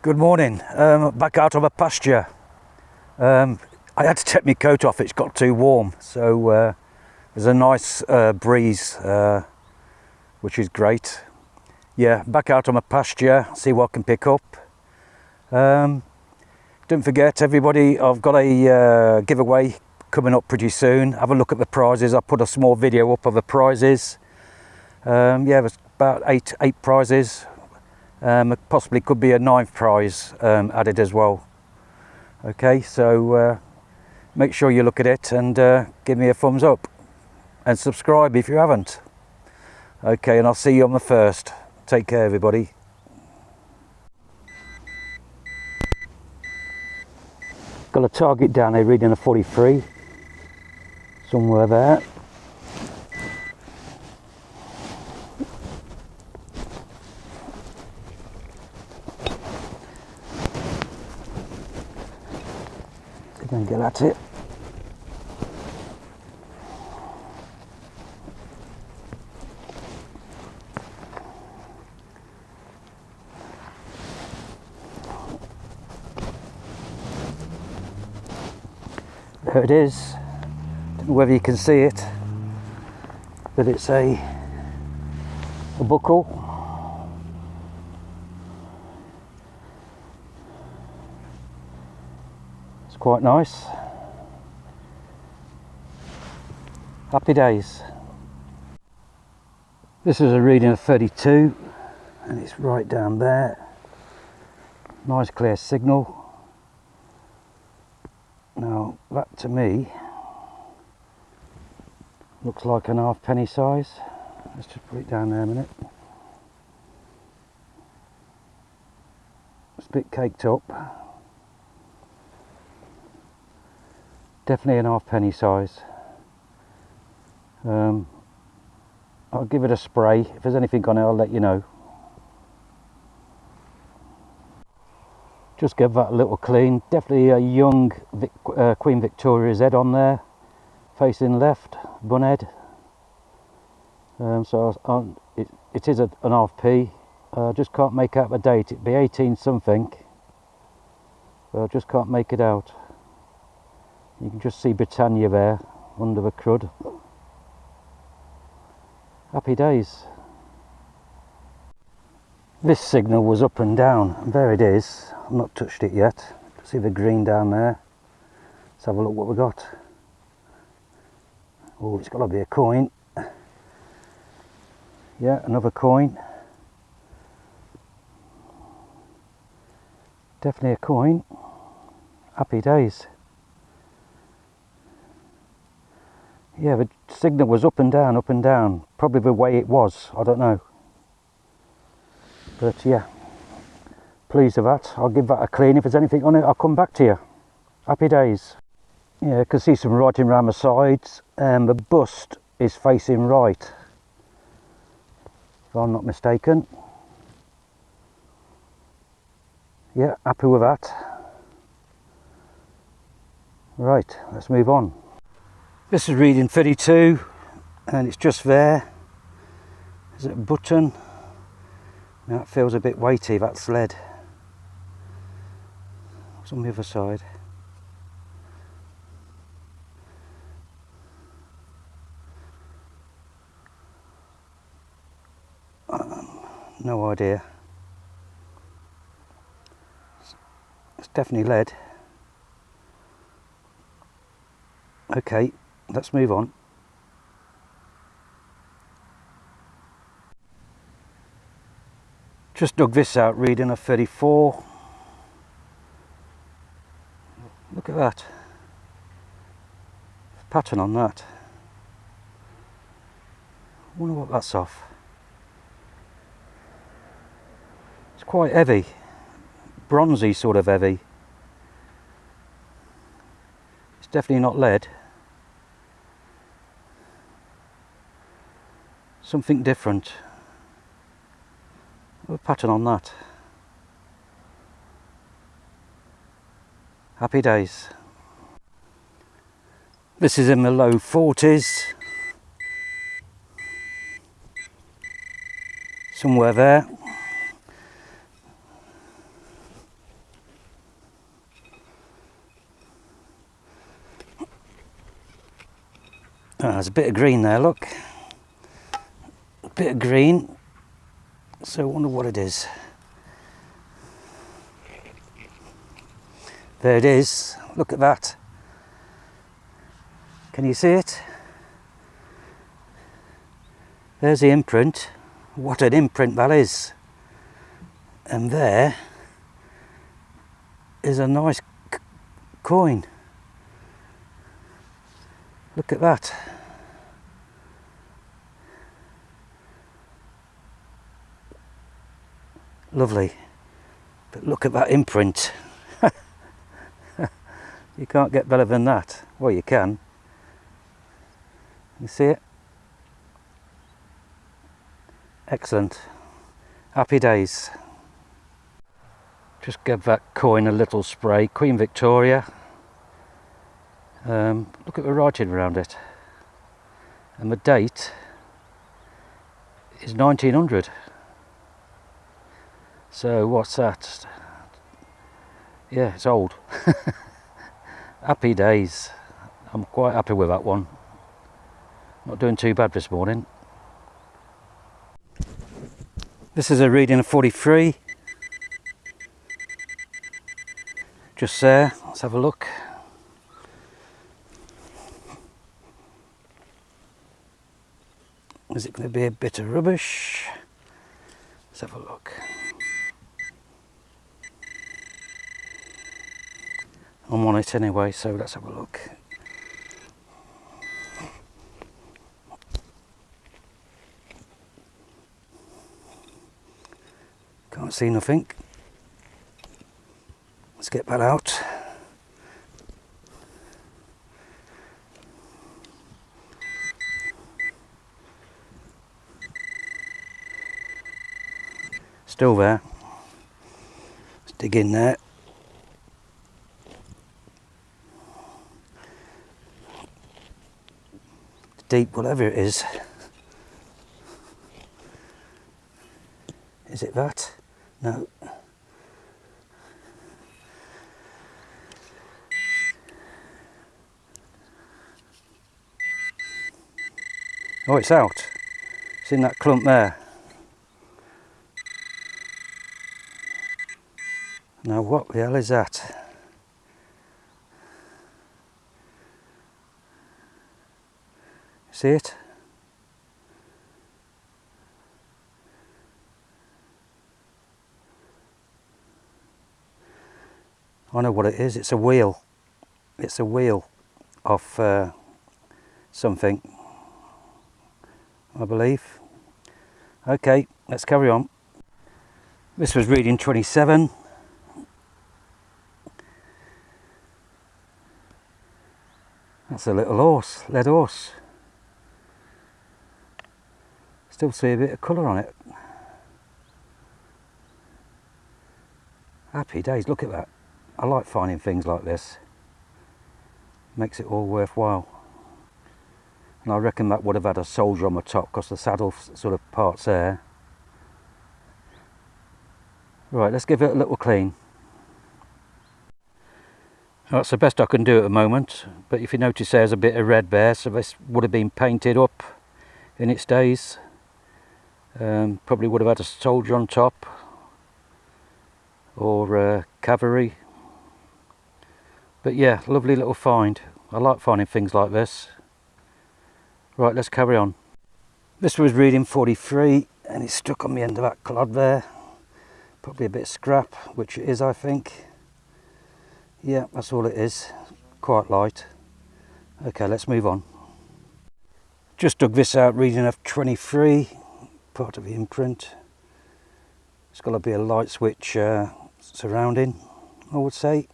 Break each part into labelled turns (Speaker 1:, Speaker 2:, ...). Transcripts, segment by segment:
Speaker 1: Good morning. Back out of a pasture. I had to take my coat off, it's got too warm, so there's a nice breeze, which is great. Yeah, back out on a pasture, see what I can pick up. Don't forget everybody, I've got a giveaway coming up pretty soon. Have a look at the prizes. I put a small video up of the prizes. Yeah, there's about eight prizes. Possibly could be a ninth prize added as well. Okay, so make sure you look at it and give me a thumbs up and subscribe if you haven't. Okay, and I'll see you on the first. Take care, everybody. Got a target down there reading a 43 somewhere there. And get at it. There it is. Don't know whether you can see it, but it's a buckle. It's quite nice. Happy days. This is a reading of 32 and it's right down there. Nice clear signal. Now that to me looks like an halfpenny size. Let's just put it down there a minute. It's a bit caked up. Definitely an halfpenny size. I'll give it a spray. If there's anything on it, I'll let you know. Just give that a little clean. Definitely a young Queen Victoria's head on there, facing left, bun head. So it is an half P. Just can't make out the date. It'd be 18 something. But I just can't make it out. You can just see Britannia there under the crud. Happy days. This signal was up and down, and there it is. I've not touched it yet. See the green down there. Let's have a look what we got. Oh, it's got to be a coin. Yeah, another coin. Definitely a coin. Happy days. Yeah, the signal was up and down. Probably the way it was, I don't know. But yeah, pleased with that. I'll give that a clean. If there's anything on it, I'll come back to you. Happy days. Yeah, I can see some writing around the sides, and the bust is facing right, if I'm not mistaken. Yeah, happy with that. Right, let's move on. This is reading 32 and it's just there. Is it a button? Now it feels a bit weighty, that's lead. What's on the other side? No idea. It's definitely lead. Okay, let's move on. Just dug this out, reading a 34. Look at that. Pattern on that. I wonder what that's off. It's quite heavy. Bronzy sort of heavy. It's definitely not lead. Something different. A pattern on that. Happy days. This is in the low 40s. somewhere there. There's a bit of green there, look. A bit of green. So I wonder what it is. There it is. Look at that. Can you see it? There's the imprint. What an imprint that is. And there is a nice coin. Look at that. Lovely. But look at that imprint. You can't get better than that. Well, you can. You see it? Excellent. Happy days. Just give that coin a little spray. Queen Victoria. Look at the writing around it. And the date is 1900. So what's that? Yeah, it's old. Happy days. I'm quite happy with that one. Not doing too bad this morning. This is a reading of 43. Just there. Let's have a look. Is it going to be a bit of rubbish? Let's have a look. I'm on it anyway, so let's have a look. Can't see nothing. Let's get that out. Still there. Let's dig in there. Deep, whatever it is. Is it that? No. Oh, it's out. It's in that clump there. Now what the hell is that? See it? I know what it is. It's a wheel. It's a wheel of something, I believe. Okay, let's carry on. This was reading 27. That's a little horse, lead horse. Still see a bit of colour on it. Happy days, look at that. I like finding things like this. Makes it all worthwhile. And I reckon that would have had a soldier on the top because the saddle sort of part's there. Right, let's give it a little clean. That's the best I can do at the moment, but if you notice there's a bit of red there, so this would have been painted up in its days. Probably would have had a soldier on top or cavalry. But yeah, lovely little find. I like finding things like this. Right, let's carry on. This was reading 43 and it's stuck on the end of that clod there. Probably a bit of scrap, which it is, I think. Yeah, that's all it is. Quite light. Okay, let's move on. Just dug this out, reading of 23, part of the imprint. It's got to be a light switch surrounding, I would say.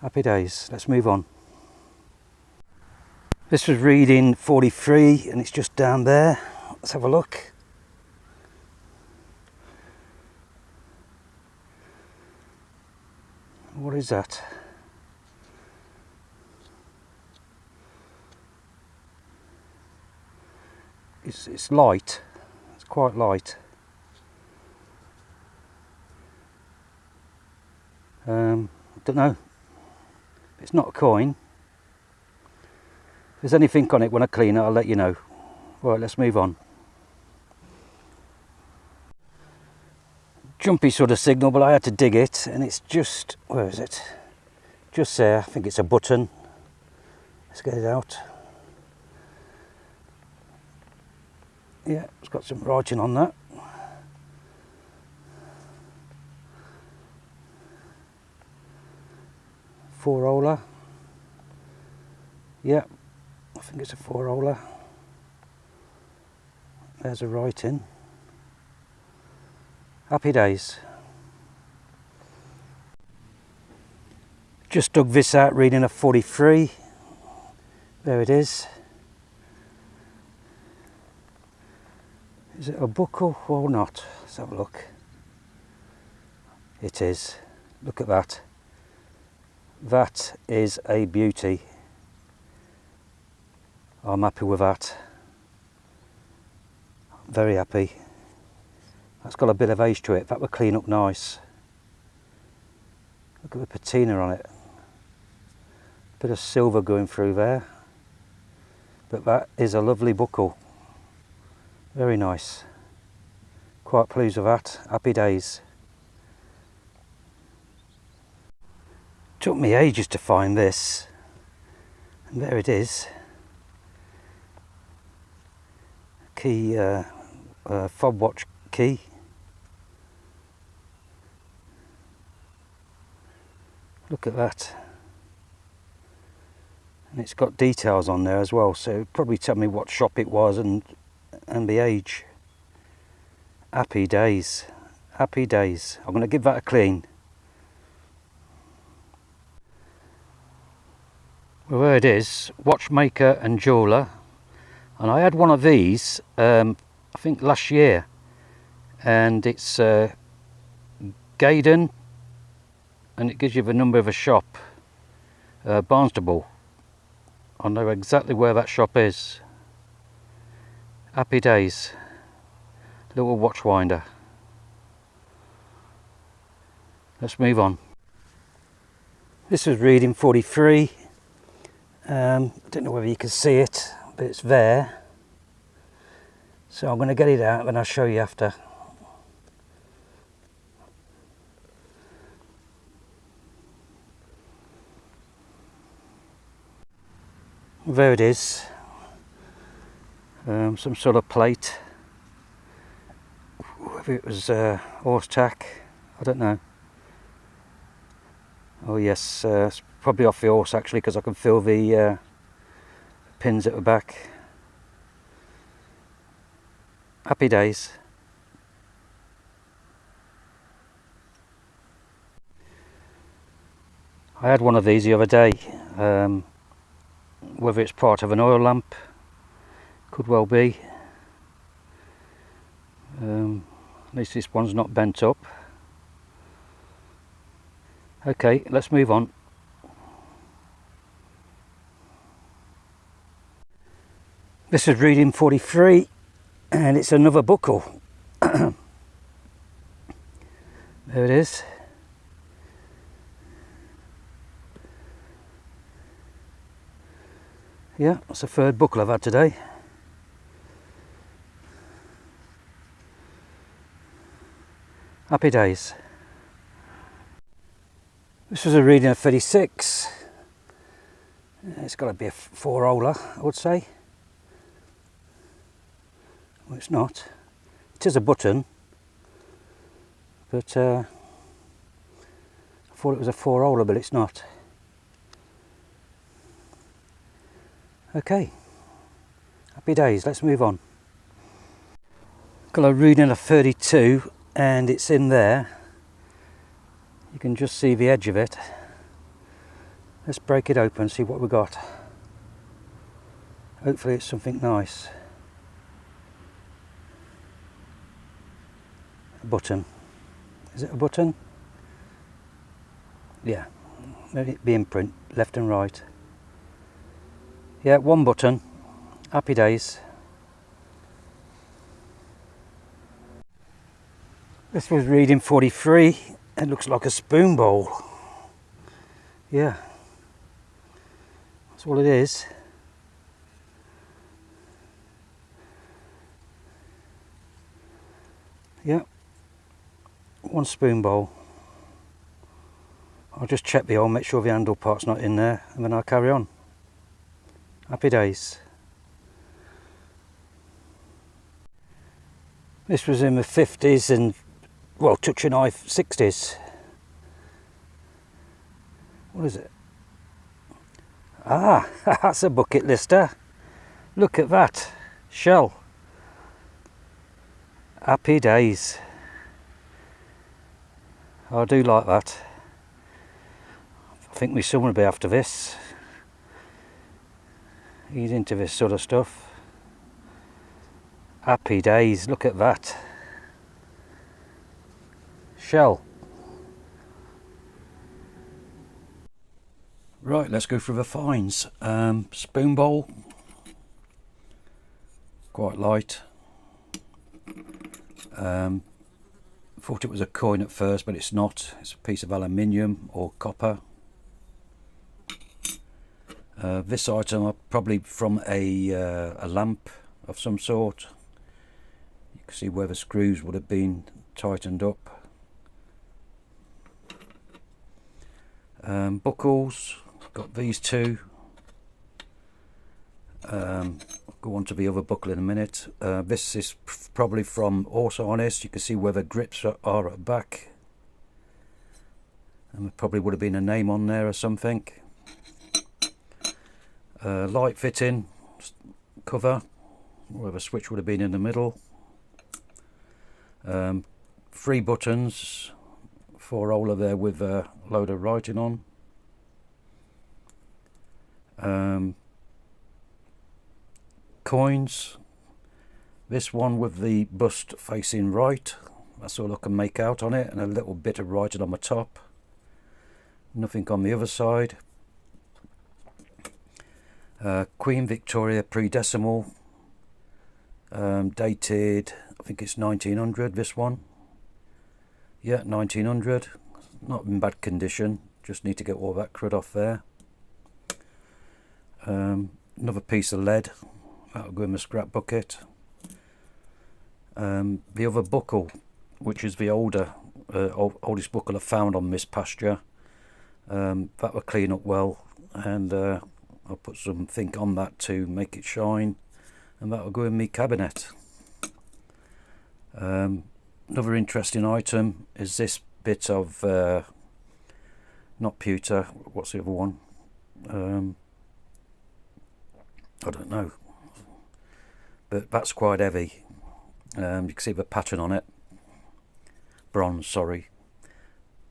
Speaker 1: Happy days, let's move on. This was reading 43 and it's just down there. Let's have a look. What is that? It's light. It's quite light. Don't know. It's not a coin. If there's anything on it when I clean it, I'll let you know. Right, let's move on. Jumpy sort of signal, but I had to dig it, and it's just, where is it? Just there. I think it's a button. Let's get it out. Yeah, it's got some writing on that. Four-roller. Yeah, I think it's a four-roller. There's a writing. Happy days. Just dug this out, reading a 43. There it is. Is it a buckle or not? Let's have a look. It is. Look at that. That is a beauty. I'm happy with that. Very happy. That's got a bit of age to it. That would clean up nice. Look at the patina on it. Bit of silver going through there. But that is a lovely buckle. Very nice. Quite pleased with that. Happy days. Took me ages to find this. And there it is. Key, fob watch key. Look at that. And it's got details on there as well, so it'd probably tell me what shop it was and the age. Happy days. Happy days. I'm going to give that a clean. Well, there it is. Watchmaker and jeweller. And I had one of these, I think last year. And it's Gaydon. And it gives you the number of a shop. Barnstable. I know exactly where that shop is. Happy days. Little watch winder. Let's move on. This was reading 43. I don't know whether you can see it, but it's there. So I'm going to get it out and I'll show you after. There it is. Some sort of plate. Whether it was horse tack, I don't know. Oh yes, it's probably off the horse actually, because I can feel the pins at the back. Happy days. I had one of these the other day. Whether it's part of an oil lamp, could well be. At least this one's not bent up. Okay, let's move on. This is reading 43 and it's another buckle. There it is. Yeah, that's the third buckle I've had today. Happy days. This was a reading of 36. It's got to be a four-roller, I would say. Well, it's not. It is a button, but I thought it was a four-roller, but it's not. Okay. Happy days. Let's move on. Got a reading of 32, and it's in there. You can just see the edge of it. Let's break it open and see what we got. Hopefully it's something nice. A button. Is it a button? Yeah. Maybe it be imprint, left and right. Yeah, one button. Happy days. This was reading 43. It looks like a spoon bowl. Yeah. That's all it is. Yep, one spoon bowl. I'll just check the oil, make sure the handle part's not in there, and then I'll carry on. Happy days. This was in the 50s and, well, touching high 60s. What is it? Ah, that's a bucket lister. Look at that. Shell. Happy days. I do like that. I think my son will be after this. He's into this sort of stuff. Happy days, look at that. Shell. Right, let's go through the finds. Spoon bowl. Quite light. Thought it was a coin at first, but it's not. It's a piece of aluminium or copper. This item probably from a lamp of some sort. You can see where the screws would have been tightened up. Buckles, got these two. I'll go on to the other buckle in a minute. This is probably from horse harness. You can see where the grips are at the back. And there probably would have been a name on there or something. Light fitting cover, where the switch would have been in the middle. 3 buttons, 4-holer there with a load of writing on. Coins, this one with the bust facing right, that's all I can make out on it, and a little bit of writing on the top. Nothing on the other side. Queen Victoria pre-decimal, dated, I think it's 1900, this one. Yeah, 1900, not in bad condition, just need to get all that crud off there. Another piece of lead, that'll go in the scrap bucket. The other buckle, which is the oldest buckle I found on this Pasture, that will clean up well, and I'll put something on that to make it shine, and that will go in my cabinet. Another interesting item is this bit of not pewter, what's the other one? I don't know, but that's quite heavy. You can see the pattern on it. Bronze, sorry.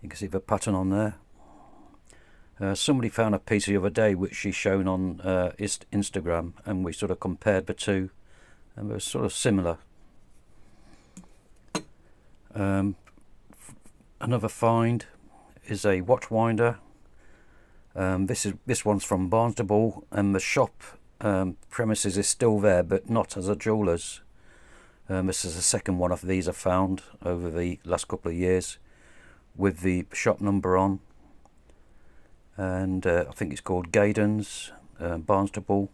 Speaker 1: You can see the pattern on there. Somebody found a piece the other day which she's shown on Instagram, and we sort of compared the two, and they were sort of similar. Another find is a watch winder. This one's from Barnstable, and the shop premises is still there, but not as a jeweller's. This is the second one of these I found over the last couple of years, with the shop number on. And I think it's called Gaydon's, Barnstable,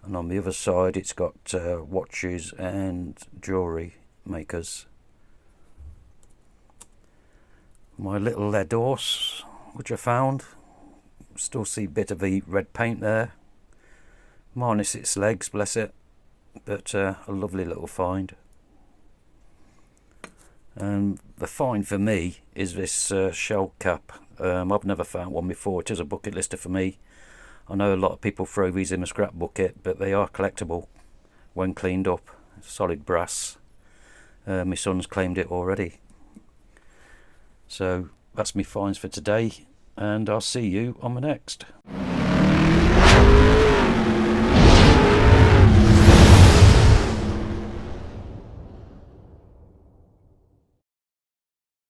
Speaker 1: and on the other side it's got watches and jewellery makers. My little lead horse, which I found, still see a bit of the red paint there, minus its legs, bless it, but a lovely little find. And the find for me is this shell cap. I've never found one before. It is a bucket lister for me. I know a lot of people throw these in a scrap bucket, but they are collectible when cleaned up. Solid brass. My son's claimed it already. So that's my finds for today, and I'll see you on the next.